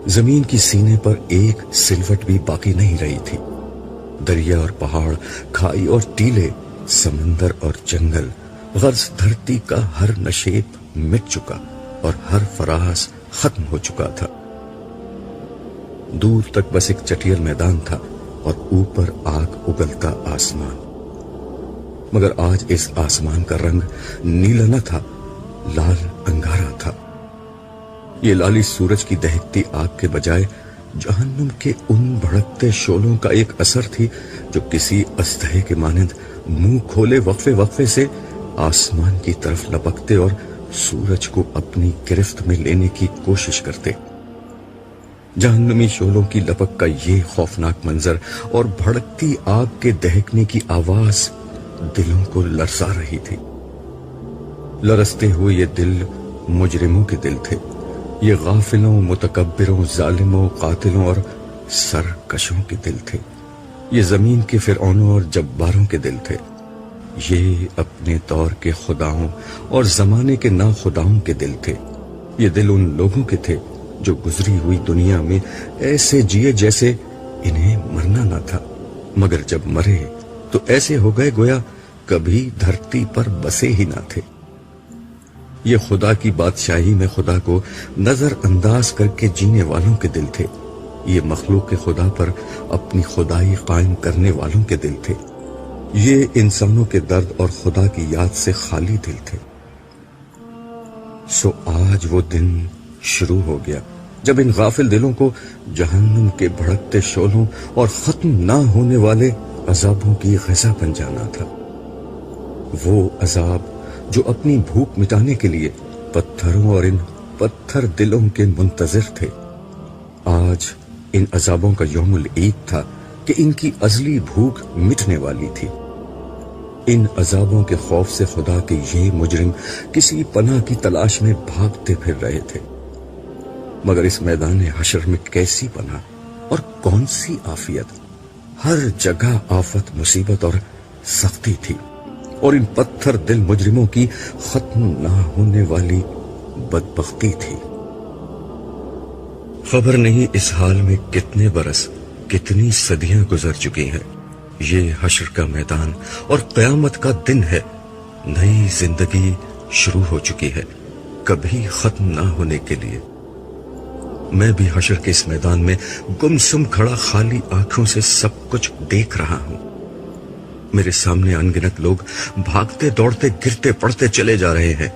زمین کی سینے پر ایک سلوٹ بھی باقی نہیں رہی تھی۔ دریا اور پہاڑ، کھائی اور ٹیلے، سمندر اور جنگل، غرض دھرتی کا ہر نشیب مٹ چکا اور ہر فراز ختم ہو چکا تھا۔ دور تک بس ایک چٹیل میدان تھا اور اوپر آگ اگلتا آسمان، مگر آج اس آسمان کا رنگ نیلا نہ تھا، لال انگارا تھا۔ یہ لالی سورج کی دہکتی آگ کے بجائے جہنم کے ان بھڑکتے شعلوں کا ایک اثر تھی جو کسی اژدہے کے مانند منہ کھولے وقفے وقفے سے آسمان کی طرف لپکتے اور سورج کو اپنی گرفت میں لینے کی کوشش کرتے۔ جہنمی شعلوں کی لپک کا یہ خوفناک منظر اور بھڑکتی آگ کے دہکنے کی آواز دلوں کو لرزا رہی تھی۔ لرزتے ہوئے یہ دل مجرموں کے دل تھے، یہ غافلوں، متکبروں، ظالموں، قاتلوں اور سرکشوں کے دل تھے، یہ زمین کے فرعونوں اور جباروں کے دل تھے، یہ اپنے دور کے خداؤں اور زمانے کے ناخداؤں کے دل تھے، یہ دل ان لوگوں کے تھے جو گزری ہوئی دنیا میں ایسے جیے جیسے انہیں مرنا نہ تھا، مگر جب مرے تو ایسے ہو گئے گویا کبھی دھرتی پر بسے ہی نہ تھے۔ یہ خدا کی بادشاہی میں خدا کو نظر انداز کر کے جینے والوں کے دل تھے، یہ مخلوق کے خدا پر اپنی خدائی قائم کرنے والوں کے دل تھے، یہ انسانوں کے درد اور خدا کی یاد سے خالی دل تھے۔ سو آج وہ دن شروع ہو گیا جب ان غافل دلوں کو جہنم کے بھڑکتے شعلوں اور ختم نہ ہونے والے عذابوں کی غذا بن جانا تھا۔ وہ عذاب جو اپنی بھوک مٹانے کے لیے پتھروں اور ان پتھر دلوں کے منتظر تھے۔ آج ان عذابوں کا یوم العید تھا کہ ان کی ازلی بھوک مٹنے والی تھی۔ ان عذابوں کے خوف سے خدا کے یہ مجرم کسی پناہ کی تلاش میں بھاگتے پھر رہے تھے، مگر اس میدان حشر میں کیسی پناہ اور کون سی عافیت! ہر جگہ آفت، مصیبت اور سختی تھی، اور ان پتھر دل مجرموں کی ختم نہ ہونے والی بدبختی تھی۔ خبر نہیں اس حال میں کتنے برس، کتنی صدیاں گزر چکی ہیں۔ یہ حشر کا میدان اور قیامت کا دن ہے، نئی زندگی شروع ہو چکی ہے، کبھی ختم نہ ہونے کے لیے۔ میں بھی حشر کے اس میدان میں گمسم کھڑا خالی آنکھوں سے سب کچھ دیکھ رہا ہوں۔ میرے سامنے انگنت لوگ بھاگتے دوڑتے گرتے پڑتے چلے جا رہے ہیں،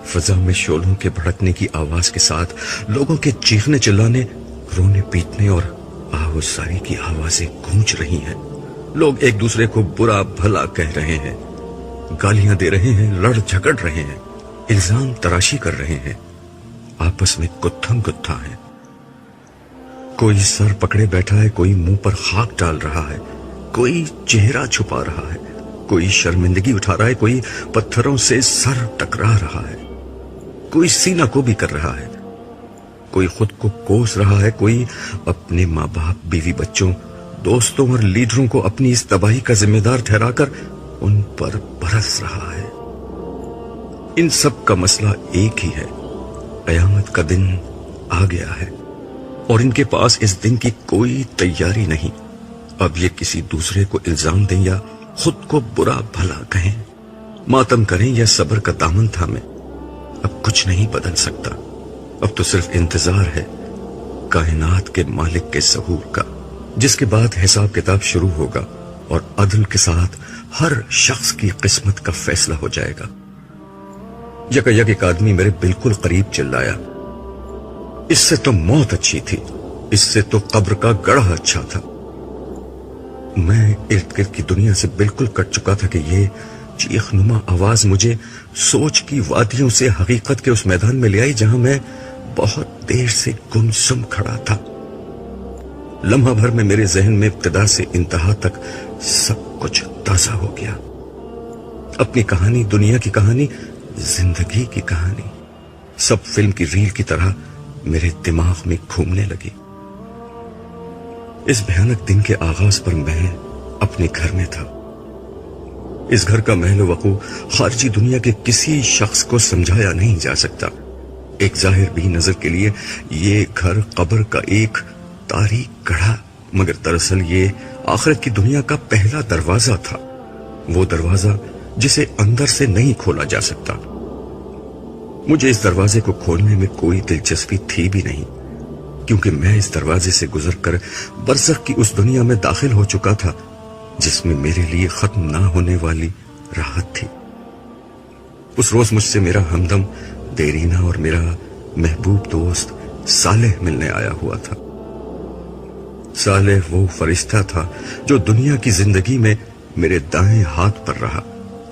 فضا میں شعلوں کے بھڑکنے کی آواز کے ساتھ لوگوں کے چیخنے چلانے، رونے پیٹنے اور آہوازاری کی آوازیں گونج رہی ہیں۔ لوگ ایک دوسرے کو برا بھلا کہہ رہے ہیں، گالیاں دے رہے ہیں، لڑ جھگڑ رہے ہیں، الزام تراشی کر رہے ہیں، آپس میں گتھم گتھا ہے۔ کوئی سر پکڑے بیٹھا ہے، کوئی منہ پر خاک ڈال رہا ہے، کوئی چہرہ چھپا رہا ہے، کوئی شرمندگی اٹھا رہا ہے، کوئی پتھروں سے سر ٹکرا رہا ہے، کوئی سینہ کو بھی کر رہا ہے، کوئی خود کو کوس رہا ہے، کوئی اپنے ماں باپ، بیوی بچوں، دوستوں اور لیڈروں کو اپنی اس تباہی کا ذمہ دار ٹھہرا کر ان پر برس رہا ہے۔ ان سب کا مسئلہ ایک ہی ہے، قیامت کا دن آ گیا ہے، اور ان کے پاس اس دن کی کوئی تیاری نہیں۔ اب یہ کسی دوسرے کو الزام دیں یا خود کو برا بھلا کہیں، ماتم کریں یا صبر کا دامن تھامیں، اب کچھ نہیں بدل سکتا۔ اب تو صرف انتظار ہے کائنات کے مالک کے ظہور کا، جس کے بعد حساب کتاب شروع ہوگا اور عدل کے ساتھ ہر شخص کی قسمت کا فیصلہ ہو جائے گا۔ یک ایک آدمی میرے بالکل قریب چلایا، اس سے تو موت اچھی تھی، اس سے تو قبر کا گڑھا اچھا تھا۔ میں ارد گرد کی دنیا سے بالکل کٹ چکا تھا کہ یہ چیخ نما آواز مجھے سوچ کی وادیوں سے حقیقت کے اس میدان میں لے آئی جہاں میں بہت دیر سے گمسم کھڑا تھا۔ لمحہ بھر میں میرے ذہن میں ابتدا سے انتہا تک سب کچھ تازہ ہو گیا۔ اپنی کہانی، دنیا کی کہانی، زندگی کی کہانی، سب فلم کی ریل کی طرح میرے دماغ میں گھومنے لگی۔ اس بھیانک دن کے آغاز پر میں اپنے گھر میں تھا۔ اس گھر کا محل وقوع خارجی دنیا کے کسی شخص کو سمجھایا نہیں جا سکتا۔ ایک ظاہر بھی نظر کے لیے یہ گھر قبر کا ایک تاریک گڑھا، مگر دراصل یہ آخرت کی دنیا کا پہلا دروازہ تھا، وہ دروازہ جسے اندر سے نہیں کھولا جا سکتا۔ مجھے اس دروازے کو کھولنے میں کوئی دلچسپی تھی بھی نہیں، کیونکہ میں اس دروازے سے گزر کر برزخ کی اس دنیا میں داخل ہو چکا تھا جس میں میرے لیے ختم نہ ہونے والی راحت تھی۔ اس روز مجھ سے میرا ہمدم دیرینہ اور میرا محبوب دوست صالح ملنے آیا ہوا تھا۔ صالح وہ فرشتہ تھا جو دنیا کی زندگی میں میرے دائیں ہاتھ پر رہا۔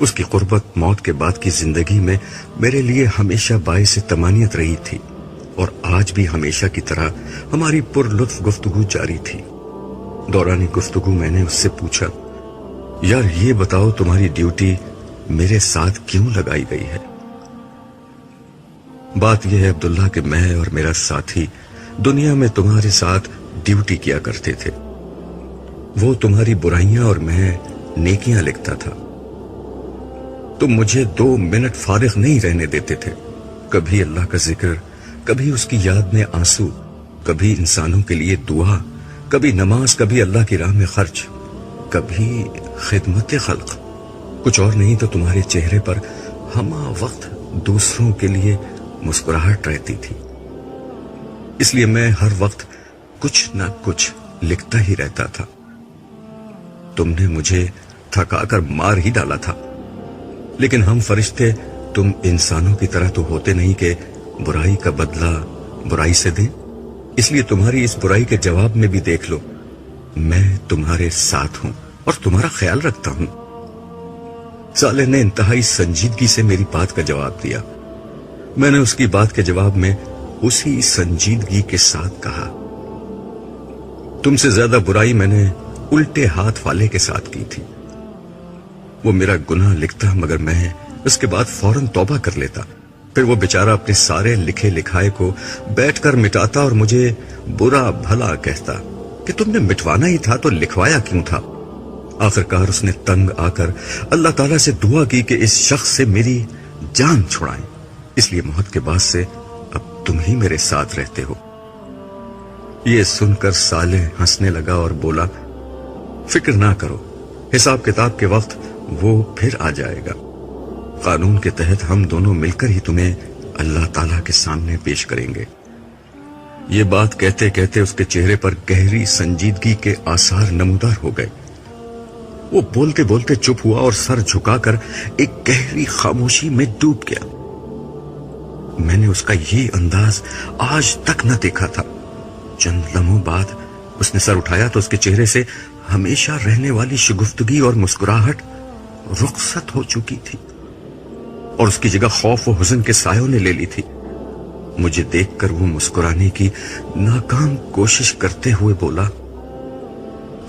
اس کی قربت موت کے بعد کی زندگی میں میرے لیے ہمیشہ باعث طمانینت رہی تھی، اور آج بھی ہمیشہ کی طرح ہماری پر لطف گفتگو جاری تھی۔ دوران گفتگو میں نے اس سے پوچھا، یار یہ بتاؤ تمہاری ڈیوٹی میرے ساتھ کیوں لگائی گئی ہے؟ بات یہ ہے عبداللہ کہ میں اور میرا ساتھی دنیا میں تمہارے ساتھ ڈیوٹی کیا کرتے تھے۔ وہ تمہاری برائیاں اور میں نیکیاں لکھتا تھا۔ تم مجھے 2 منٹ فارغ نہیں رہنے دیتے تھے، کبھی اللہ کا ذکر، کبھی اس کی یاد میں آنسو، کبھی انسانوں کے لیے دعا، کبھی نماز، کبھی اللہ کی راہ میں خرچ، کبھی خدمت خلق۔ کچھ اور نہیں تو تمہارے چہرے پر ہمہ وقت دوسروں کے لیے مسکراہٹ رہتی تھی۔ اس لیے میں ہر وقت کچھ نہ کچھ لکھتا ہی رہتا تھا۔ تم نے مجھے تھکا کر مار ہی ڈالا تھا، لیکن ہم فرشتے تم انسانوں کی طرح تو ہوتے نہیں کہ برائی کا بدلہ برائی سے دیں۔ اس لیے تمہاری اس برائی کے جواب میں بھی دیکھ لو، میں تمہارے ساتھ ہوں اور تمہارا خیال رکھتا ہوں۔ صالح نے انتہائی سنجیدگی سے میری بات کا جواب دیا۔ میں نے اس کی بات کے جواب میں اسی سنجیدگی کے ساتھ کہا، تم سے زیادہ برائی میں نے الٹے ہاتھ والے کے ساتھ کی تھی۔ وہ میرا گناہ لکھتا مگر میں اس کے بعد فوراً توبہ کر لیتا، پھر وہ بیچارہ اپنے سارے لکھے لکھائے کو بیٹھ کر مٹاتا اور مجھے برا بھلا کہتا کہ تم نے مٹوانا ہی تھا تو لکھوایا کیوں تھا۔ آخرکار اس نے تنگ آ کر اللہ تعالیٰ سے دعا کی کہ اس شخص سے میری جان چھڑائیں، اس لیے موت کے بعد سے اب تم ہی میرے ساتھ رہتے ہو۔ یہ سن کر صالح ہنسنے لگا اور بولا، فکر نہ کرو، حساب کتاب کے وقت وہ پھر آ جائے گا۔ قانون کے تحت ہم دونوں مل کر ہی تمہیں اللہ تعالیٰ کے سامنے پیش کریں گے۔ یہ بات کہتے کہتے اس کے چہرے پر گہری سنجیدگی کے آثار نمودار ہو گئے۔ وہ بولتے بولتے چپ ہوا اور سر جھکا کر ایک گہری خاموشی میں ڈوب گیا۔ میں نے اس کا یہ انداز آج تک نہ دیکھا تھا۔ چند لمحوں بعد اس نے سر اٹھایا تو اس کے چہرے سے ہمیشہ رہنے والی شگفتگی اور مسکراہٹ رخصت ہو چکی تھی، اور اس کی جگہ خوف و حزن کے سایوں نے لے لی تھی۔ مجھے دیکھ کر وہ مسکرانے کی ناکام کوشش کرتے ہوئے بولا،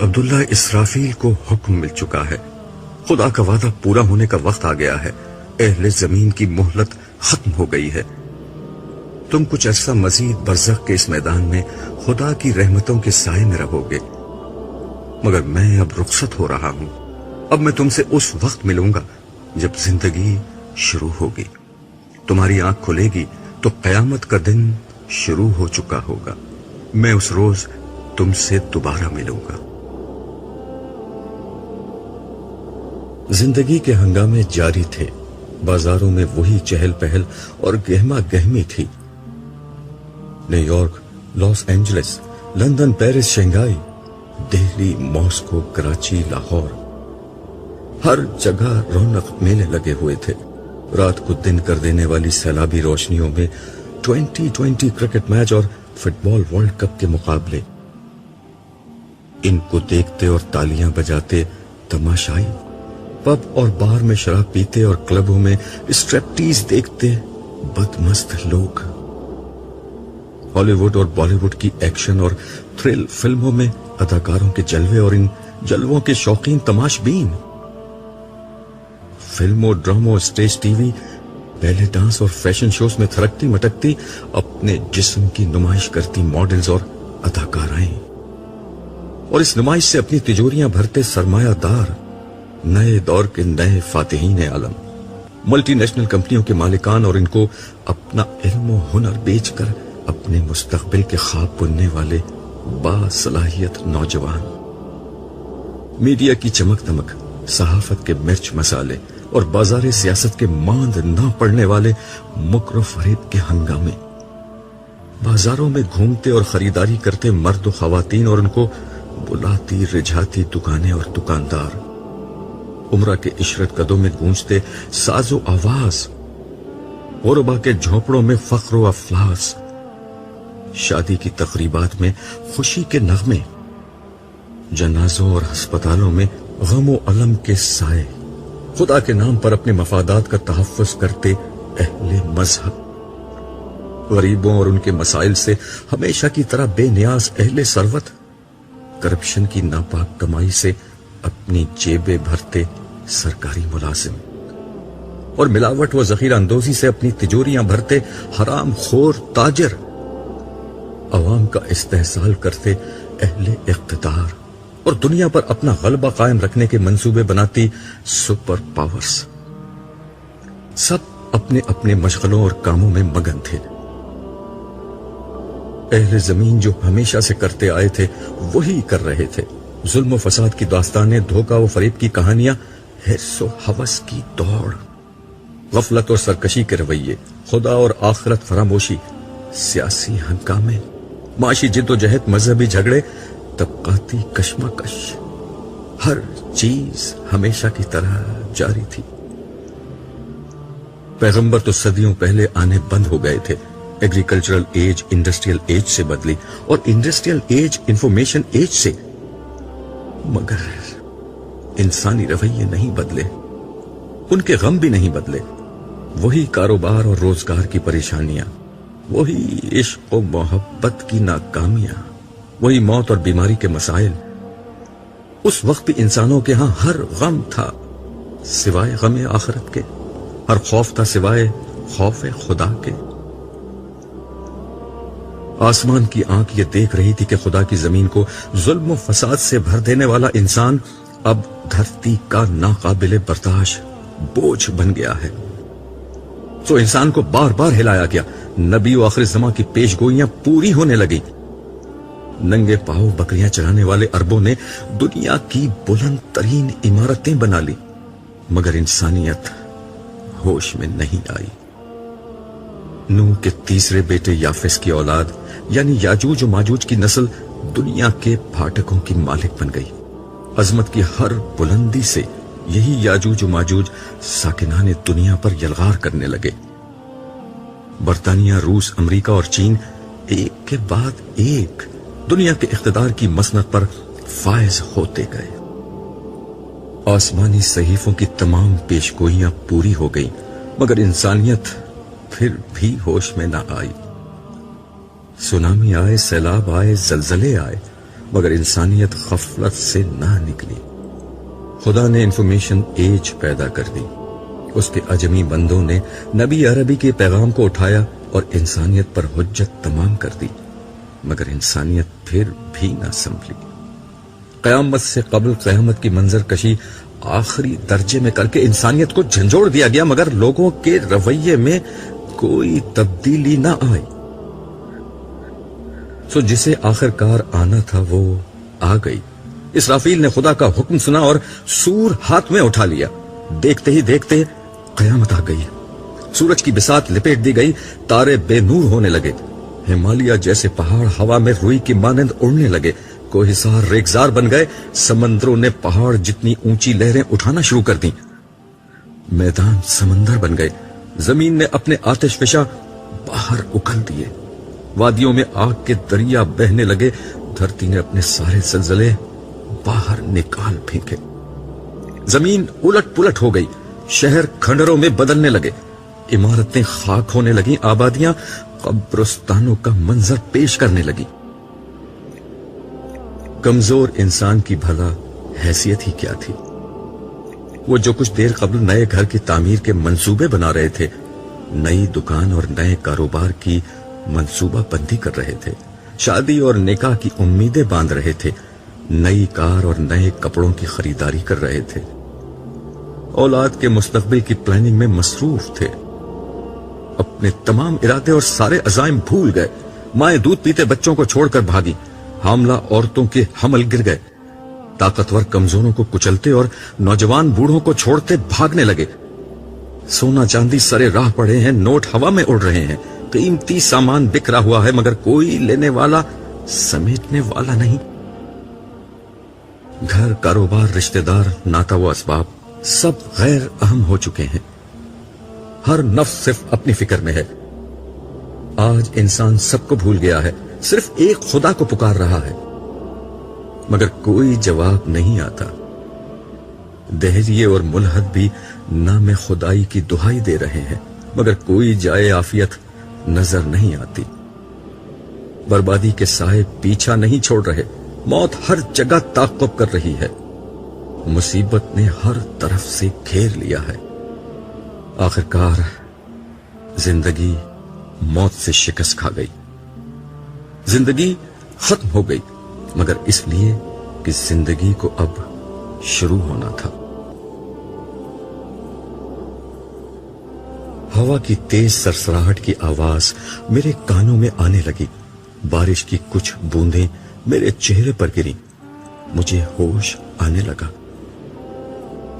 عبداللہ، اسرافیل کو حکم مل چکا ہے، خدا کا وعدہ پورا ہونے کا وقت آ گیا ہے، اہل زمین کی مہلت ختم ہو گئی ہے۔ تم کچھ عرصہ مزید برزخ کے اس میدان میں خدا کی رحمتوں کے سائے میں رہو گے، مگر میں اب رخصت ہو رہا ہوں۔ اب میں تم سے اس وقت ملوں گا جب زندگی شروع ہوگی۔ تمہاری آنکھ کھلے گی تو قیامت کا دن شروع ہو چکا ہوگا۔ میں اس روز تم سے دوبارہ ملوں گا۔ زندگی کے ہنگامے جاری تھے، بازاروں میں وہی چہل پہل اور گہما گہمی تھی۔ New York, Los Angeles, London, Paris, Shanghai, Delhi, Moscow, Karachi, Lahore, ہر جگہ رونق میلے لگے ہوئے تھے۔ رات کو دن کر دینے والی سیلابی روشنیوں میں 2020 کرکٹ میچ اور فٹ بال ورلڈ کپ کے مقابلے، ان کو دیکھتے اور تالیاں بجاتے تماشائی، پب اور بار میں شراب پیتے اور کلبوں میں اسٹریپٹیز دیکھتے بدمست لوگ، ہالی ووڈ اور بالی ووڈ کی ایکشن اور تھرل فلموں میں اداکاروں کے جلوے اور ان جلووں کے شوقین تماش بین، فلموں، ڈراموں، اسٹیج ٹی وی، بیلے ڈانس اور فیشن شوز میں تھرکتی مٹکتی اپنے جسم کی نمائش کرتی ماڈلز اور اداکارائیں، اور اس نمائش سے اپنی تجوریاں بھرتے سرمایہ دار، نئے دور کے نئے فاتحین عالم۔ ملٹی نیشنل کمپنیوں کے مالکان اور ان کو اپنا علم و ہنر بیچ کر اپنے مستقبل کے خواب بننے والے باصلاحیت نوجوان، میڈیا کی چمک دمک، صحافت کے مرچ مسالے اور بازار سیاست کے ماند نہ پڑنے والے مکر و فریب کے ہنگامے، بازاروں میں گھومتے اور خریداری کرتے مرد و خواتین اور ان کو بلاتی رجھاتی دکانیں اور دکاندار، عمرہ کے عشرت قدوں میں گونجتے ساز و آواز، غربا کے جھونپڑوں میں فخر و افلاس، شادی کی تقریبات میں خوشی کے نغمے، جنازوں اور ہسپتالوں میں غم و علم کے سائے، خدا کے نام پر اپنے مفادات کا تحفظ کرتے اہل مذہب، غریبوں اور ان کے مسائل سے ہمیشہ کی طرح بے نیاز اہل ثروت، کرپشن کی ناپاک کمائی سے اپنی جیبیں بھرتے سرکاری ملازم اور ملاوٹ و ذخیرہ اندوزی سے اپنی تجوریاں بھرتے حرام خور تاجر، عوام کا استحصال کرتے اہل اقتدار اور دنیا پر اپنا غلبہ قائم رکھنے کے منصوبے بناتی سپر پاورز، سب اپنے اپنے مشغلوں اور کاموں میں مگن تھے۔ اہل زمین جو ہمیشہ سے کرتے آئے تھے وہی کر رہے تھے، ظلم و فساد کی داستانیں، دھوکہ و فریب کی کہانیاں، حرص و ہوس کی دوڑ، غفلت اور سرکشی کے رویے، خدا اور آخرت فراموشی، سیاسی ہنگامے، معاشی جد و جہد، مذہبی جھگڑے، طبقاتی کشمکش، ہر چیز ہمیشہ کی طرح جاری تھی۔ پیغمبر تو صدیوں پہلے آنے بند ہو گئے تھے، ایگریکلچرل ایج انڈسٹریل ایج سے بدلی اور انڈسٹریل ایج انفارمیشن ایج سے، مگر انسانی رویے نہیں بدلے، ان کے غم بھی نہیں بدلے، وہی کاروبار اور روزگار کی پریشانیاں، وہی عشق و محبت کی ناکامیاں، وہی موت اور بیماری کے مسائل۔ اس وقت بھی انسانوں کے ہاں ہر غم تھا سوائے غم آخرت کے، ہر خوف تھا سوائے خوف خدا کے۔ آسمان کی آنکھ یہ دیکھ رہی تھی کہ خدا کی زمین کو ظلم و فساد سے بھر دینے والا انسان اب دھرتی کا ناقابل برداشت بوجھ بن گیا ہے، تو انسان کو بار بار ہلایا گیا، نبی و آخر زمان کی پیش گوئیاں پوری ہونے لگی، ننگے پاؤں بکریاں چرانے والے عربوں نے دنیا کی بلند ترین عمارتیں بنا لی، مگر انسانیت ہوش میں نہیں آئی۔ نوح کے تیسرے بیٹے یافس کی اولاد یعنی یاجوج و ماجوج کی نسل دنیا کے پھاٹکوں کی مالک بن گئی۔ عظمت کی ہر بلندی سے یہی یاجوج و ماجوج ساکنان دنیا پر یلغار کرنے لگے۔ برطانیہ، روس، امریکہ اور چین ایک کے بعد ایک دنیا کے اقتدار کی مسند پر فائز ہوتے گئے۔ آسمانی صحیفوں کی تمام پیشگوئیاں پوری ہو گئیں، مگر انسانیت پھر بھی ہوش میں نہ آئی۔ سونامی آئے، سیلاب آئے، زلزلے آئے، مگر انسانیت غفلت سے نہ نکلی۔ خدا نے انفارمیشن ایج پیدا کر دی، اس کے اجمی بندوں نے نبی عربی کے پیغام کو اٹھایا اور انسانیت پر حجت تمام کر دی، مگر انسانیت پھر بھی نہ سنبھلی۔ قیامت سے قبل قیامت کی منظر کشی آخری درجے میں کر کے انسانیت کو جھنجھوڑ دیا گیا، مگر لوگوں کے رویے میں کوئی تبدیلی نہ آئی۔ سو جسے آخر کار آنا تھا وہ آ گئی۔ اسرافیل نے خدا کا حکم سنا اور سور ہاتھ میں اٹھا لیا، دیکھتے ہی دیکھتے قیامت آ گئی، سورج کی بساط لپیٹ دی گئی، تارے بے نور ہونے لگے، ہمالیہ جیسے پہاڑ ہوا میں روئی کی مانند اڑنے لگے، کوہسار ریگزار بن گئے، سمندروں نے پہاڑ جتنی اونچی لہریں اٹھانا شروع کر دیں، میدان سمندر بن گئے، زمین نے اپنے آتش فشاں باہر اکھل دیے، وادیوں میں آگ کے دریا بہنے لگے، دھرتی نے اپنے سارے زلزلے باہر نکال پھینکے، زمین الٹ پلٹ ہو گئی، شہر کھنڈروں میں بدلنے لگے، عمارتیں خاک ہونے لگیں، آبادیاں قبرستانوں کا منظر پیش کرنے لگی۔ کمزور انسان کی بھلا حیثیت ہی کیا تھی؟ وہ جو کچھ دیر قبل نئے گھر کی تعمیر کے منصوبے بنا رہے تھے، نئی دکان اور نئے کاروبار کی منصوبہ بندی کر رہے تھے، شادی اور نکاح کی امیدیں باندھ رہے تھے، نئی کار اور نئے کپڑوں کی خریداری کر رہے تھے، اولاد کے مستقبل کی پلاننگ میں مصروف تھے. اپنے تمام ارادے اور سارے عزائم بھول گئے. مائیں دودھ پیتے بچوں کو چھوڑ کر بھاگی. حاملہ عورتوں کے حمل گر گئے. طاقتور کمزوروں کو کچلتے اور نوجوان بوڑھوں کو چھوڑتے بھاگنے لگے. سونا چاندی سرے راہ پڑے ہیں, نوٹ ہوا میں اڑ رہے ہیں, قیمتی سامان بکھرا ہوا ہے, مگر کوئی لینے والا, سمیٹنے والا نہیں. گھر, کاروبار, رشتہ دار, ناتا و اسباب سب غیر اہم ہو چکے ہیں. ہر نفس صرف اپنی فکر میں ہے. آج انسان سب کو بھول گیا ہے, صرف ایک خدا کو پکار رہا ہے, مگر کوئی جواب نہیں آتا. دہریے اور ملحد بھی نام خدائی کی دہائی دے رہے ہیں, مگر کوئی جائے عافیت نظر نہیں آتی. بربادی کے سائے پیچھا نہیں چھوڑ رہے. موت ہر جگہ تعاقب کر رہی ہے. مصیبت نے ہر طرف سے گھیر لیا ہے. آخرکار زندگی موت سے شکست کھا گئی. زندگی ختم ہو گئی, مگر اس لیے کہ زندگی کو اب شروع ہونا تھا. ہوا کی تیز سرسراہٹ کی آواز میرے کانوں میں آنے لگی. بارش کی کچھ بوندیں میرے چہرے پر گری. مجھے ہوش آنے لگا.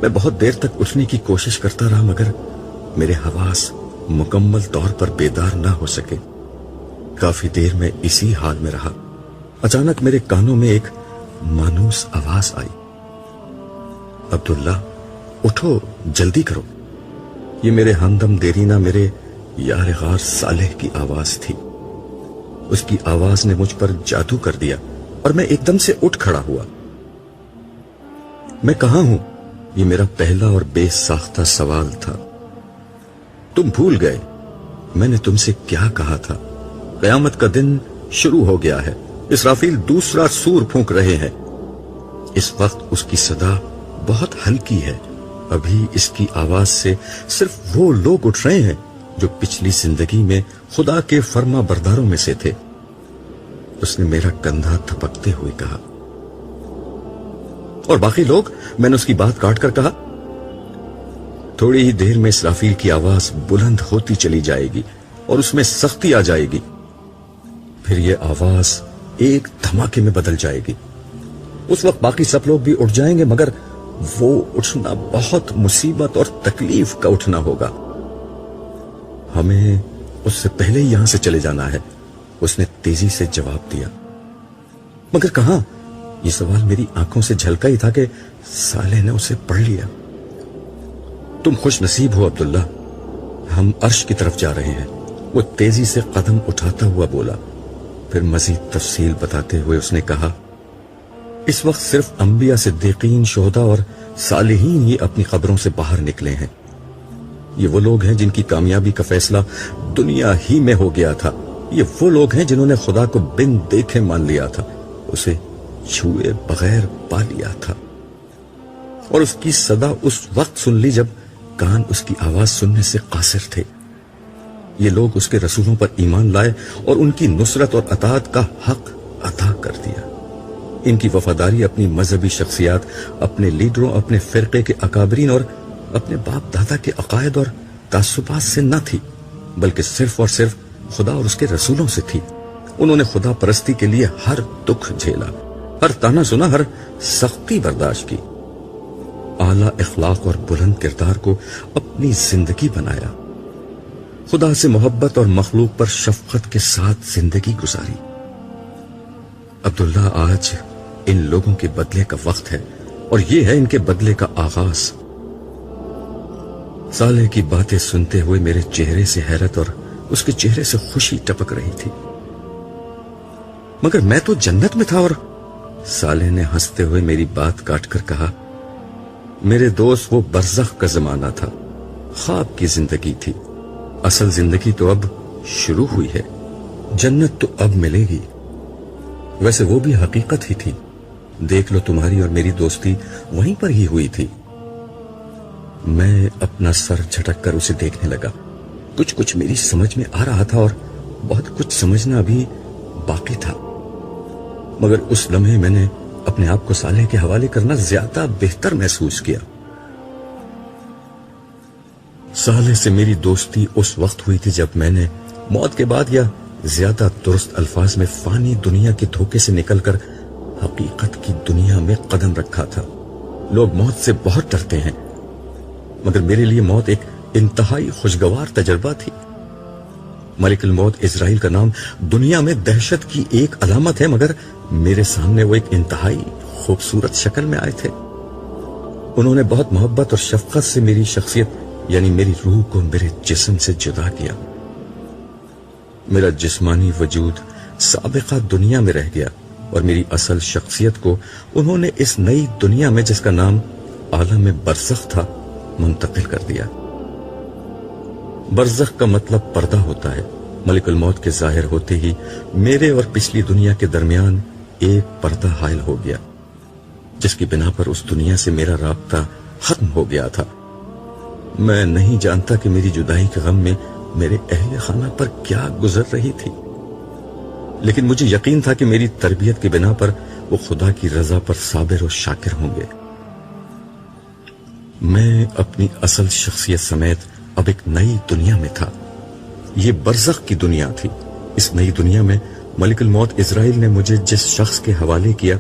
میں بہت دیر تک اٹھنے کی کوشش کرتا رہا, مگر میرے حواس مکمل طور پر بیدار نہ ہو سکے. کافی دیر میں اسی حال میں رہا. اچانک میرے کانوں میں ایک مانوس آواز آئی, عبداللہ اٹھو, جلدی کرو. یہ میرے ہمدم دیرینہ, میرے یار غار صالح کی آواز تھی. اس کی آواز نے مجھ پر جادو کر دیا اور میں ایک دم سے اٹھ کھڑا ہوا. میں کہاں ہوں؟ یہ میرا پہلا اور بے ساختہ سوال تھا. تم بھول گئے میں نے تم سے کیا کہا تھا. قیامت کا دن شروع ہو گیا ہے. اسرافیل دوسرا سور پھونک رہے ہیں. اس وقت اس کی صدا بہت ہلکی ہے. ابھی اس کی آواز سے صرف وہ لوگ اٹھ رہے ہیں جو پچھلی زندگی میں خدا کے فرما برداروں میں سے تھے. اس نے میرا کندھا تھپکتے ہوئے کہا. اور باقی لوگ؟ میں نے اس کی بات کاٹ کر کہا. تھوڑی ہی دیر میں اسرافیل کی آواز بلند ہوتی چلی جائے گی اور اس میں سختی آ جائے گی. پھر یہ آواز ایک دھماکے میں بدل جائے گی. اس وقت باقی سب لوگ بھی اٹھ جائیں گے, مگر وہ اٹھنا بہت مصیبت اور تکلیف کا اٹھنا ہوگا. ہمیں اس سے پہلے ہی یہاں سے چلے جانا ہے, اس نے تیزی سے جواب دیا. مگر کہاں؟ یہ سوال میری آنکھوں سے جھلکا ہی تھا کہ صالح نے اسے پڑھ لیا. تم خوش نصیب ہو عبداللہ, ہم عرش کی طرف جا رہے ہیں. وہ تیزی سے قدم اٹھاتا ہوا بولا. پھر مزید تفصیل بتاتے ہوئے اس نے کہا, اس وقت صرف انبیاء, صدیقین, شہداء اور صالحین ہی اپنی قبروں سے باہر نکلے ہیں. یہ وہ لوگ ہیں جن کی کامیابی کا فیصلہ دنیا ہی میں ہو گیا تھا. یہ وہ لوگ ہیں جنہوں نے خدا کو بن دیکھے مان لیا تھا, اسے چھوئے بغیر پا لیا تھا, اور اس کی صدا اس وقت سن لی جب کان اس کی آواز سننے سے قاصر تھے. یہ لوگ اس کے رسولوں پر ایمان لائے اور ان کی نصرت اور اطاعت کا حق ادا کر دیا. ان کی وفاداری اپنی مذہبی شخصیات, اپنے لیڈروں, اپنے فرقے کے اکابرین اور اپنے باپ دادا کے عقائد اور تعصبات سے نہ تھی, بلکہ صرف اور صرف خدا اور اس کے رسولوں سے تھی. انہوں نے خدا پرستی کے لیے ہر دکھ جھیلا, ہر طعنہ سنا, ہر سختی برداشت کی. اعلیٰ اخلاق اور بلند کردار کو اپنی زندگی بنایا. خدا سے محبت اور مخلوق پر شفقت کے ساتھ زندگی گزاری. عبداللہ, آج ان لوگوں کے بدلے کا وقت ہے, اور یہ ہے ان کے بدلے کا آغاز. صالح کی باتیں سنتے ہوئے میرے چہرے سے حیرت اور اس کے چہرے سے خوشی ٹپک رہی تھی. مگر میں تو جنت میں تھا. اور صالح نے ہنستے ہوئے میری بات کاٹ کر کہا, میرے دوست, وہ برزخ کا زمانہ تھا, خواب کی زندگی تھی. اصل زندگی تو اب شروع ہوئی ہے. جنت تو اب ملے گی. ویسے وہ بھی حقیقت ہی تھی. دیکھ لو, تمہاری اور میری دوستی وہیں پر ہی ہوئی تھی. میں اپنا سر جھٹک کر اسے دیکھنے لگا. کچھ میری سمجھ میں آ رہا تھا اور بہت کچھ سمجھنا بھی باقی تھا. مگر اس لمحے میں نے اپنے آپ کو صالح کے حوالے کرنا زیادہ بہتر محسوس کیا. صالح سے میری دوستی اس وقت ہوئی تھی جب میں نے موت کے بعد یا زیادہ درست الفاظ میں فانی دنیا کے دھوکے سے نکل کر حقیقت کی دنیا میں قدم رکھا تھا۔ لوگ موت سے بہت ڈرتے ہیں، مگر میرے لیے موت ایک انتہائی خوشگوار تجربہ تھی۔ ملک الموت اسرائیل کا نام دنیا میں دہشت کی ایک علامت ہے، مگر میرے سامنے وہ ایک انتہائی خوبصورت شکل میں آئے تھے۔ انہوں نے بہت محبت اور شفقت سے میری شخصیت یعنی میری روح کو میرے جسم سے جدا کیا۔ میرا جسمانی وجود سابقہ دنیا میں رہ گیا اور میری اصل شخصیت کو انہوں نے اس نئی دنیا میں، جس کا نام عالم برزخ تھا، منتقل کر دیا۔ برزخ کا مطلب پردہ ہوتا ہے۔ ملک الموت کے ظاہر ہوتے ہی میرے اور پچھلی دنیا کے درمیان ایک پردہ حائل ہو گیا، جس کی بنا پر اس دنیا سے میرا رابطہ ختم ہو گیا تھا۔ میں نہیں جانتا کہ میری جدائی کے غم میں میرے اہل خانہ پر کیا گزر رہی تھی، لیکن مجھے یقین تھا کہ میری تربیت کی بنا پر وہ خدا کی رضا پر صابر و شاکر ہوں گے۔ میں اپنی اصل شخصیت سمیت اب ایک نئی دنیا میں تھا۔ یہ برزخ کی دنیا تھی۔ اس نئی دنیا میں ملک الموت اسرائیل نے مجھے جس شخص کے حوالے کیا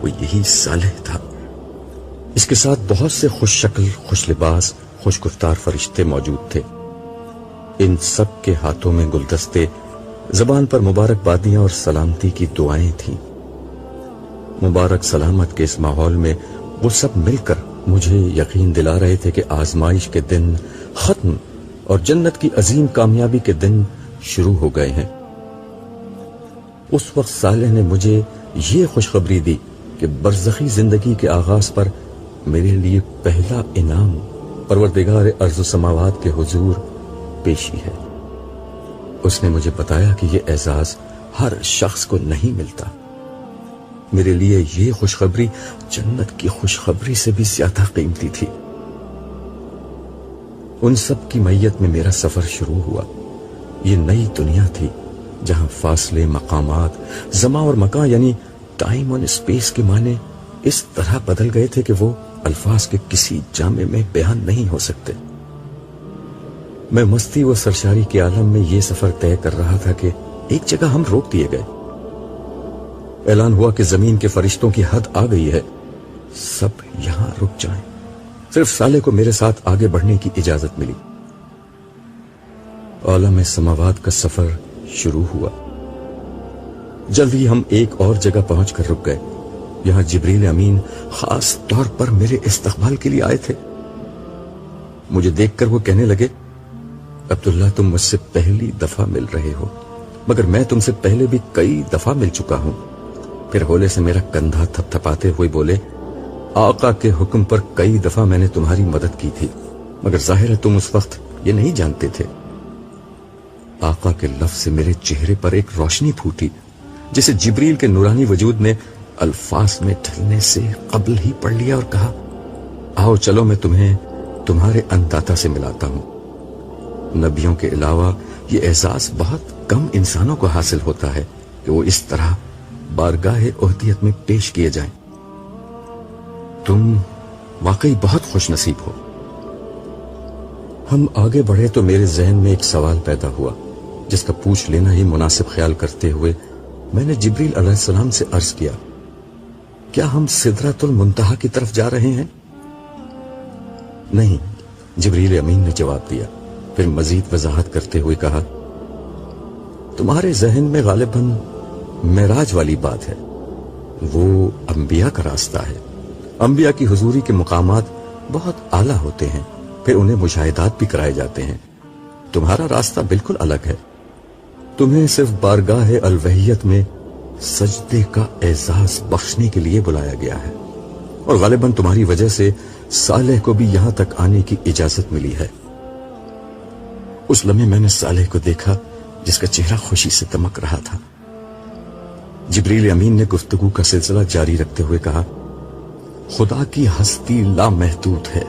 وہ یہی صالح تھا۔ اس کے ساتھ بہت سے خوش شکل، خوش لباس، خوش گفتار فرشتے موجود تھے۔ ان سب کے ہاتھوں میں گلدستے، زبان پر مبارکبادیاں اور سلامتی کی دعائیں تھیں۔ مبارک سلامت کے اس ماحول میں وہ سب مل کر مجھے یقین دلا رہے تھے کہ آزمائش کے دن ختم اور جنت کی عظیم کامیابی کے دن شروع ہو گئے ہیں۔ اس وقت صالح نے مجھے یہ خوشخبری دی کہ برزخی زندگی کے آغاز پر میرے لیے پہلا انعام پروردگار ارض و سماوات کے حضور پیشی ہے۔ اس نے مجھے بتایا کہ یہ اعزاز ہر شخص کو نہیں ملتا۔ میرے لیے یہ خوشخبری جنت کی خوشخبری سے بھی زیادہ قیمتی تھی۔ ان سب کی میت میں میرا سفر شروع ہوا۔ یہ نئی دنیا تھی جہاں فاصلے، مقامات، زمان اور مکان یعنی ٹائم اور اسپیس کے معنی اس طرح بدل گئے تھے کہ وہ الفاظ کے کسی جامع میں بیان نہیں ہو سکتے۔ میں مستی و سرشاری کے عالم میں یہ سفر طے کر رہا تھا کہ ایک جگہ ہم روک دیے گئے۔ اعلان ہوا کہ زمین کے فرشتوں کی حد آ گئی ہے، سب یہاں رک جائیں۔ صرف صالح کو میرے ساتھ آگے بڑھنے کی اجازت ملی۔ عالم سماوات کا سفر شروع ہوا۔ جلد ہی ہم ایک اور جگہ پہنچ کر رک گئے۔ یہاں جبریل امین خاص طور پر میرے استقبال کے لیے آئے تھے۔ مجھے دیکھ کر وہ کہنے لگے، عبداللہ تم مجھ سے پہلی دفعہ مل رہے ہو، مگر میں تم سے پہلے بھی کئی دفعہ مل چکا ہوں۔ پھر ہولے سے میرا کندھا تھپ تھپاتے ہوئے بولے، آقا کے حکم پر کئی دفعہ میں نے تمہاری مدد کی تھی، مگر ظاہر ہے تم اس وقت یہ نہیں جانتے تھے۔ آقا کے لفظ سے میرے چہرے پر ایک روشنی پھوٹی جسے جبریل کے نورانی وجود نے الفاظ میں ڈھلنے سے قبل ہی پڑھ لیا اور کہا، آؤ چلو میں تمہیں تمہارے انداتا سے ملاتا ہوں۔ نبیوں کے علاوہ یہ احساس بہت کم انسانوں کو حاصل ہوتا ہے کہ وہ اس طرح بارگاہ اہدیت میں پیش کیے جائیں۔ تم واقعی بہت خوش نصیب ہو۔ ہم آگے بڑھے تو میرے ذہن میں ایک سوال پیدا ہوا جس کا پوچھ لینا ہی مناسب خیال کرتے ہوئے میں نے جبریل علیہ السلام سے عرض کیا، کیا ہم سدرۃ المنتہا کی طرف جا رہے ہیں؟ نہیں، جبریل امین نے جواب دیا۔ پھر مزید وضاحت کرتے ہوئے کہا، تمہارے ذہن میں غالباً معراج والی بات ہے، وہ انبیاء کا راستہ ہے۔ انبیاء کی حضوری کے مقامات بہت اعلیٰ ہوتے ہیں، پھر انہیں مشاہدات بھی کرائے جاتے ہیں۔ تمہارا راستہ بالکل الگ ہے۔ تمہیں صرف بارگاہ الوہیت میں سجدے کا اعزاز بخشنے کے لیے بلایا گیا ہے، اور غالباً تمہاری وجہ سے صالح کو بھی یہاں تک آنے کی اجازت ملی ہے۔ اس لمحے میں نے صالح کو دیکھا جس کا چہرہ خوشی سے دمک رہا تھا۔ جبریل امین نے گفتگو کا سلسلہ جاری رکھتے ہوئے کہا، خدا کی ہستی لامحدود ہے،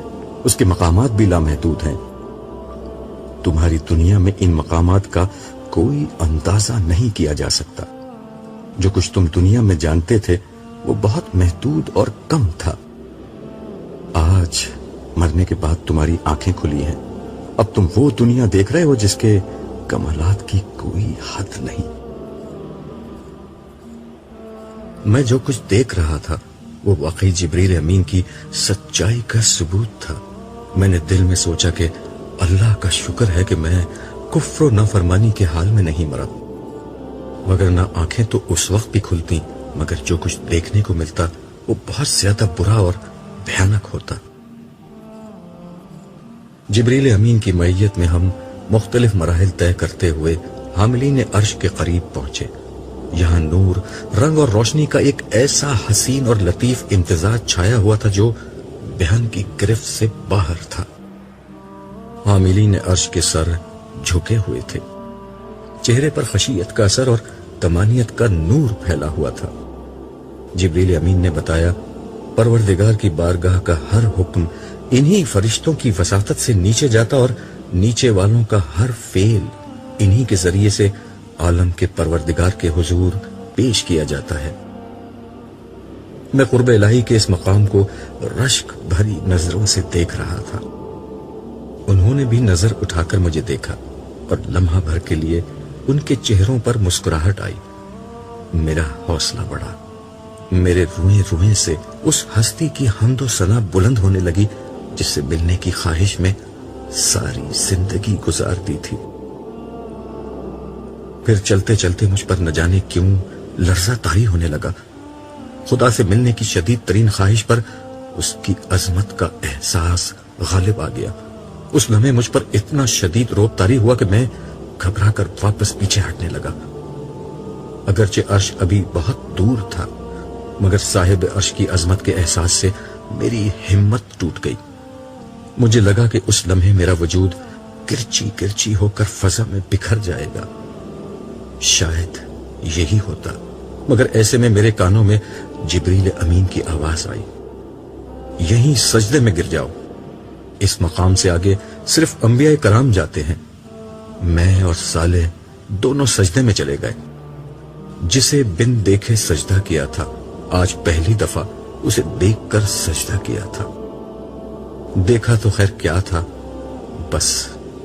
اس کے مقامات بھی لامحدود ہیں۔ تمہاری دنیا میں ان مقامات کا کوئی اندازہ نہیں کیا جا سکتا۔ جو کچھ تم دنیا میں جانتے تھے وہ بہت محدود اور کم تھا۔ آج مرنے کے بعد تمہاری آنکھیں کھلی ہیں اب تم وہ دنیا دیکھ رہے ہو جس کے کمالات کی کوئی حد نہیں۔ میں جو کچھ دیکھ رہا تھا وہ واقعی جبریل امین کی سچائی کا ثبوت تھا۔ میں نے دل میں سوچا کہ اللہ کا شکر ہے کہ میں کفر و نافرمانی کے حال میں نہیں مرا، مگر نہ آنکھیں تو اس وقت بھی کھلتی مگر جو کچھ دیکھنے کو ملتا وہ بہت زیادہ برا اور بھیانک ہوتا۔ جبریل امین کی معیت میں ہم مختلف مراحل طے کرتے ہوئے حاملین عرش کے قریب پہنچے۔ یہاں نور، رنگ اور روشنی کا ایک ایسا حسین اور لطیف امتزاج چھایا ہوا تھا جو بیان کی گرفت سے باہر تھا۔ حاملین عرش کے سر جھکے ہوئے تھے، چہرے پر خشیت کا اثر اور تمانیت کا نور پھیلا ہوا تھا۔ جبریل امین نے بتایا، پروردگار کی بارگاہ کا ہر حکم انہی فرشتوں کی وساطت سے نیچے جاتا اور نیچے والوں کا ہر فعل انہی کے ذریعے سے عالم کے پروردگار کے حضور پیش کیا جاتا ہے۔ میں قرب الہی کے اس مقام کو رشک بھری نظروں سے دیکھ رہا تھا۔ انہوں نے بھی نظر اٹھا کر مجھے دیکھا اور لمحہ بھر کے لیے ان کے چہروں پر مسکراہٹ آئی۔ میرا حوصلہ بڑھا، میرے روئیں روئیں سے اس ہستی کی حمد و ثنا بلند ہونے لگی جس سے ملنے کی خواہش میں ساری زندگی گزار دی تھی۔ پھر چلتے چلتے مجھ پر نہ جانے کیوں لرزہ طاری ہونے لگا۔ خدا سے ملنے کی شدید ترین خواہش پر اس کی عظمت کا احساس غالب آ گیا۔ اس لمحے مجھ پر اتنا شدید روب طاری ہوا کہ میں گھبرا کر واپس پیچھے ہٹنے لگا۔ اگرچہ عرش ابھی بہت دور تھا مگر صاحب عرش کی عظمت کے احساس سے میری ہمت ٹوٹ گئی۔ مجھے لگا کہ اس لمحے میرا وجود کرچی کرچی ہو کر فضا میں بکھر جائے گا۔ شاید یہی ہوتا، مگر ایسے میں میرے کانوں میں جبریل امین کی آواز آئی، یہیں سجدے میں گر جاؤ، اس مقام سے آگے صرف انبیاء کرام جاتے ہیں۔ میں اور صالح دونوں سجدے میں چلے گئے۔ جسے بن دیکھے سجدہ کیا تھا، آج پہلی دفعہ اسے دیکھ کر سجدہ کیا تھا۔ دیکھا تو خیر کیا تھا، بس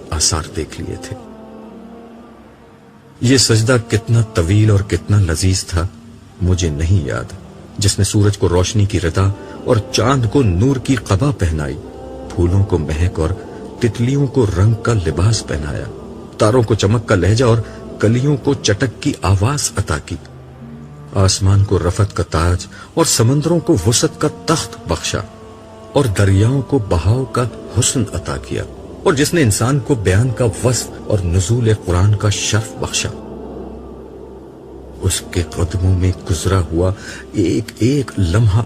آثار دیکھ لیے تھے۔ یہ سجدہ کتنا طویل اور کتنا لذیذ تھا مجھے نہیں یاد، جس نے سورج کو روشنی کی رتا اور چاند کو نور کی قبا پہنائی، پھولوں کو مہک اور تتلیوں کو رنگ کا لباس پہنایا، تاروں کو چمک کا لہجہ اور کلیوں کو چٹک کی آواز عطا کی، آسمان کو رفعت کا تاج اور سمندروں کو وسعت کا تخت بخشا اور دریاؤں کو بہاؤ کا حسن عطا کیا، اور جس نے انسان کو بیان کا وصف اور نزول قرآن کا شرف بخشا۔ اس کے قدموں میں گزرا ہوا ایک ایک لمحہ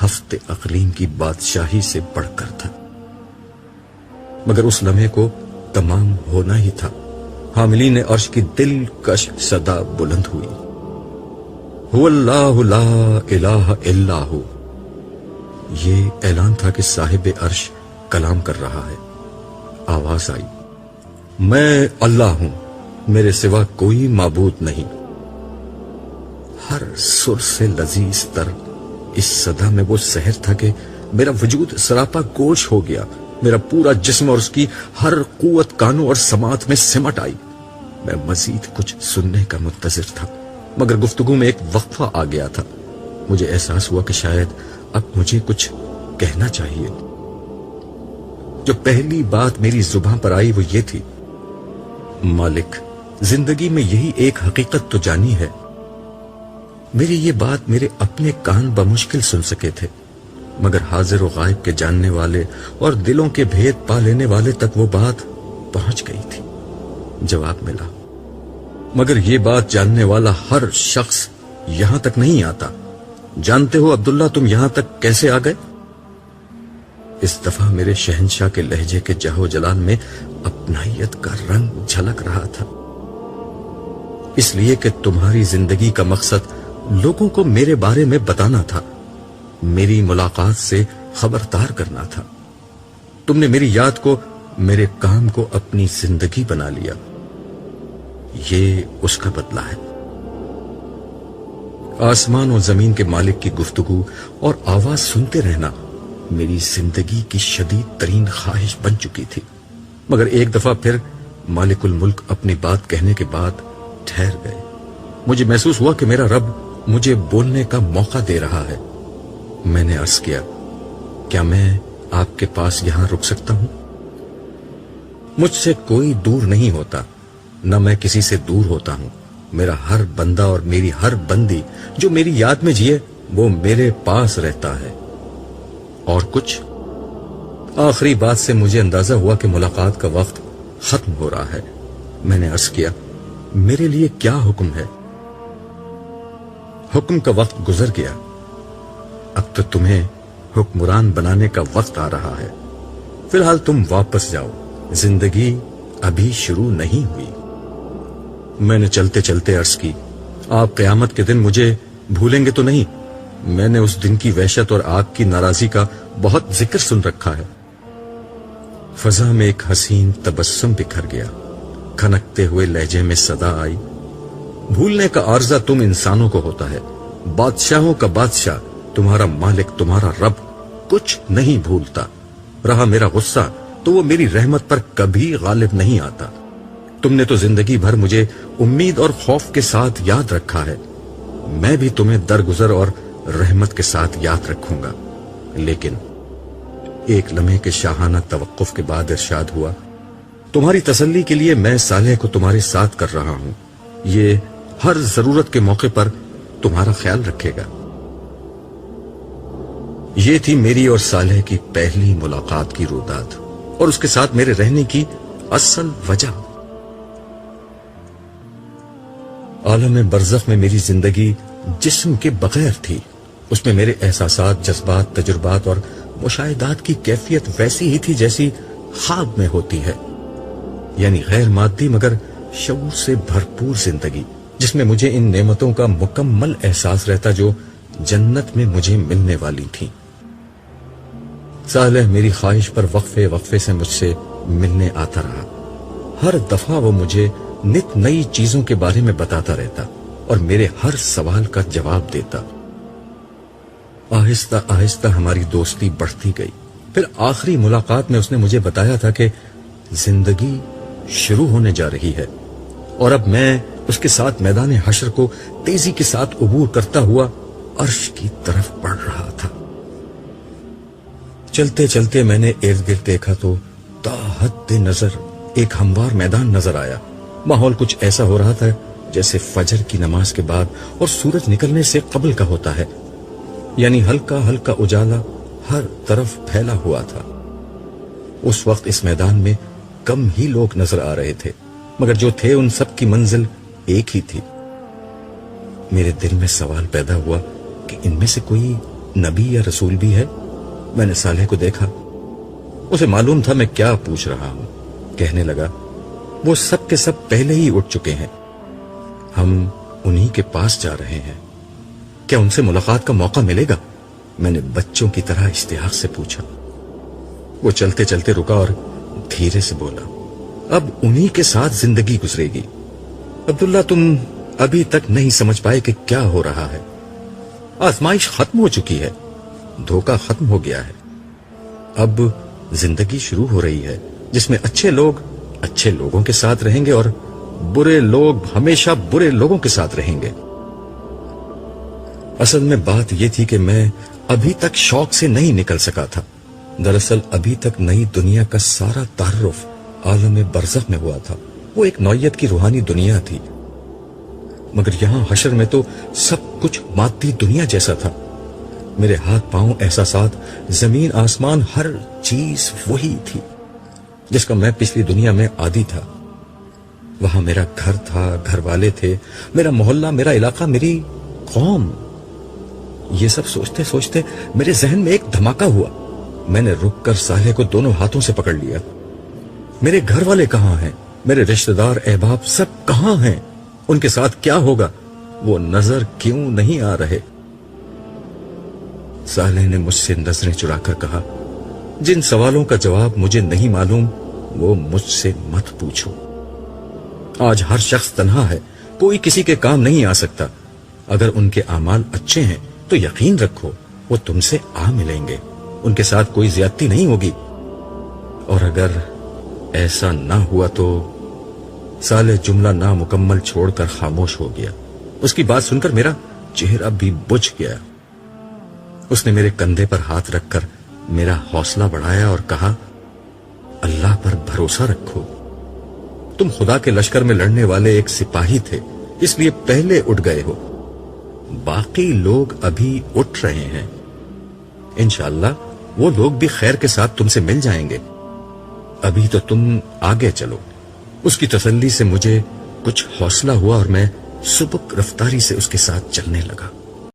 ہفتے اقلیم کی بادشاہی سے بڑھ کر تھا، مگر اس لمحے کو تمام ہونا ہی تھا۔ حاملین عرش کی دلکش صدا بلند ہوئی، هو اللہ لا الہ الا ہو۔ یہ اعلان تھا کہ صاحب عرش کلام کر رہا ہے۔ آواز آئی، میں اللہ ہوں، میرے سوا کوئی معبود نہیں۔ ہر سر سے لذیذ تر اس صدا میں وہ سحر تھا کہ میرا وجود سراپا گوش ہو گیا، میرا پورا جسم اور اس کی ہر قوت کانوں اور سماعت میں سمٹ آئی۔ میں مزید کچھ سننے کا منتظر تھا مگر گفتگو میں ایک وقفہ آ گیا تھا۔ مجھے احساس ہوا کہ شاید اب مجھے کچھ کہنا چاہیے۔ جو پہلی بات میری زبان پر آئی وہ یہ تھی، مالک، زندگی میں یہی ایک حقیقت تو جانی ہے۔ میری یہ بات میرے اپنے کان بمشکل سن سکے تھے مگر حاضر و غائب کے جاننے والے اور دلوں کے بھید پا لینے والے تک وہ بات پہنچ گئی تھی۔ جواب ملا، مگر یہ بات جاننے والا ہر شخص یہاں تک نہیں آتا۔ جانتے ہو عبداللہ تم یہاں تک کیسے آ گئے؟ اس دفعہ میرے شہنشاہ کے لہجے کے جہو جلال میں اپنائیت کا رنگ جھلک رہا تھا۔ اس لیے کہ تمہاری زندگی کا مقصد لوگوں کو میرے بارے میں بتانا تھا، میری ملاقات سے خبردار کرنا تھا۔ تم نے میری یاد کو، میرے کام کو اپنی زندگی بنا لیا، یہ اس کا بدلہ ہے۔ آسمان و زمین کے مالک کی گفتگو اور آواز سنتے رہنا میری زندگی کی شدید ترین خواہش بن چکی تھی، مگر ایک دفعہ پھر مالک الملک اپنی بات کہنے کے بعد ٹھہر گئے۔ مجھے محسوس ہوا کہ میرا رب مجھے بولنے کا موقع دے رہا ہے۔ میں نے عرض کیا، کیا میں آپ کے پاس یہاں رک سکتا ہوں؟ مجھ سے کوئی دور نہیں ہوتا، نہ میں کسی سے دور ہوتا ہوں۔ میرا ہر بندہ اور میری ہر بندی جو میری یاد میں جیے وہ میرے پاس رہتا ہے۔ اور کچھ؟ آخری بات سے مجھے اندازہ ہوا کہ ملاقات کا وقت ختم ہو رہا ہے۔ میں نے عرض کیا، میرے لیے کیا حکم ہے؟ حکم کا وقت گزر گیا، اب تو تمہیں حکمران بنانے کا وقت آ رہا ہے۔ فی الحال تم واپس جاؤ، زندگی ابھی شروع نہیں ہوئی۔ میں نے چلتے چلتے عرض کی، آپ قیامت کے دن مجھے بھولیں گے تو نہیں؟ میں نے اس دن کی وحشت اور آپ کی ناراضی کا بہت ذکر سن رکھا ہے۔ فضا میں ایک حسین تبسم بکھر گیا، کھنکتے ہوئے لہجے میں صدا آئی، بھولنے کا عارضہ تم انسانوں کو ہوتا ہے، بادشاہوں کا بادشاہ، تمہارا مالک، تمہارا رب کچھ نہیں بھولتا۔ رہا میرا غصہ تو وہ میری رحمت پر کبھی غالب نہیں آتا۔ تم نے تو زندگی بھر مجھے امید اور خوف کے ساتھ یاد رکھا ہے، میں بھی تمہیں درگزر اور رحمت کے ساتھ یاد رکھوں گا۔ لیکن ایک لمحے کے شاہانہ توقف کے بعد ارشاد ہوا، تمہاری تسلی کے لیے میں صالح کو تمہارے ساتھ کر رہا ہوں، یہ ہر ضرورت کے موقع پر تمہارا خیال رکھے گا۔ یہ تھی میری اور صالح کی پہلی ملاقات کی رویداد اور اس کے ساتھ میرے رہنے کی اصل وجہ۔ عالم برزخ میں میری زندگی جسم کے بغیر تھی، اس میں میرے احساسات، جذبات، تجربات اور مشاہدات کی کیفیت ویسی ہی تھی جیسی خواب میں ہوتی ہے، یعنی غیر مادی مگر شعور سے بھرپور زندگی، جس میں مجھے ان نعمتوں کا مکمل احساس رہتا جو جنت میں مجھے ملنے والی تھی۔ صالح میری خواہش پر وقفے وقفے سے مجھ سے ملنے آتا رہا، ہر دفعہ وہ مجھے نت نئی چیزوں کے بارے میں بتاتا رہتا اور میرے ہر سوال کا جواب دیتا۔ آہستہ آہستہ ہماری دوستی بڑھتی گئی۔ پھر آخری ملاقات میں اس نے مجھے بتایا تھا کہ زندگی شروع ہونے جا رہی ہے اور اب میں اس کے ساتھ میدان حشر کو تیزی کے ساتھ عبور کرتا ہوا عرش کی طرف بڑھ رہا تھا۔ چلتے چلتے میں نے ارد گرد دیکھا تو تا حد نظر ایک ہموار میدان نظر آیا۔ ماحول کچھ ایسا ہو رہا تھا جیسے فجر کی نماز کے بعد اور سورج نکلنے سے قبل کا ہوتا ہے، یعنی ہلکا ہلکا اجالا ہر طرف پھیلا ہوا تھا۔ اس وقت اس میدان میں کم ہی لوگ نظر آ رہے تھے، مگر جو تھے ان سب کی منزل ایک ہی تھی۔ میرے دل میں سوال پیدا ہوا کہ ان میں سے کوئی نبی یا رسول بھی ہے؟ میں نے صالح کو دیکھا، اسے معلوم تھا میں کیا پوچھ رہا ہوں۔ کہنے لگا، وہ سب کے سب پہلے ہی اٹھ چکے ہیں، ہم انہی کے پاس جا رہے ہیں، کیا ان سے ملاقات کا موقع ملے گا؟ میں نے بچوں کی طرح اشتیاق سے پوچھا۔ وہ چلتے چلتے رکا اور دھیرے سے بولا، اب انہی کے ساتھ زندگی گزرے گی۔ عبداللہ، تم ابھی تک نہیں سمجھ پائے کہ کیا ہو رہا ہے۔ آزمائش ختم ہو چکی ہے، دھوکہ ختم ہو گیا ہے، اب زندگی شروع ہو رہی ہے جس میں اچھے لوگ اچھے لوگوں کے ساتھ رہیں گے اور برے لوگ ہمیشہ برے لوگوں کے ساتھ رہیں گے۔ اصل میں بات یہ تھی کہ میں ابھی تک شوق سے نہیں نکل سکا تھا۔ دراصل ابھی تک نئی دنیا کا سارا تعارف عالم برزخ میں ہوا تھا، وہ ایک نوعیت کی روحانی دنیا تھی، مگر یہاں حشر میں تو سب کچھ مادی دنیا جیسا تھا۔ میرے ہاتھ پاؤں، احساسات، زمین آسمان، ہر چیز وہی تھی جس کا میں پچھلی دنیا میں عادی تھا۔ وہاں میرا گھر تھا، گھر والے تھے، میرا محلہ، میرا علاقہ، میری قوم۔ یہ سب سوچتے سوچتے میرے ذہن میں ایک دھماکہ ہوا۔ میں نے رک کر صالح کو دونوں ہاتھوں سے پکڑ لیا۔ میرے گھر والے کہاں ہیں؟ میرے رشتہ دار، احباب سب کہاں ہیں؟ ان کے ساتھ کیا ہوگا؟ وہ نظر کیوں نہیں آ رہے؟ صالح نے مجھ سے نظریں چرا کر کہا، جن سوالوں کا جواب مجھے نہیں معلوم وہ مجھ سے مت پوچھو۔ آج ہر شخص تنہا ہے، کوئی کسی کے کام نہیں آ سکتا۔ اگر ان کے اعمال اچھے ہیں تو یقین رکھو وہ تم سے آ ملیں گے، ان کے ساتھ کوئی زیادتی نہیں ہوگی، اور اگر ایسا نہ ہوا تو صالح جملہ نامکمل چھوڑ کر خاموش ہو گیا. اس کی بات سن کر میرا چہرہ بھی بجھ گیا. اس نے میرے کندھے پر ہاتھ رکھ کر میرا حوصلہ بڑھایا اور کہا, اللہ پر بھروسہ رکھو. تم خدا کے لشکر میں لڑنے والے ایک سپاہی تھے, اس لیے پہلے اٹھ گئے ہو. باقی لوگ ابھی اٹھ رہے ہیں. انشاءاللہ وہ لوگ بھی خیر کے ساتھ تم سے مل جائیں گے. ابھی تو تم آگے چلو. اس کی تسلی سے مجھے کچھ حوصلہ ہوا اور میں سبک رفتاری سے اس کے ساتھ چلنے لگا.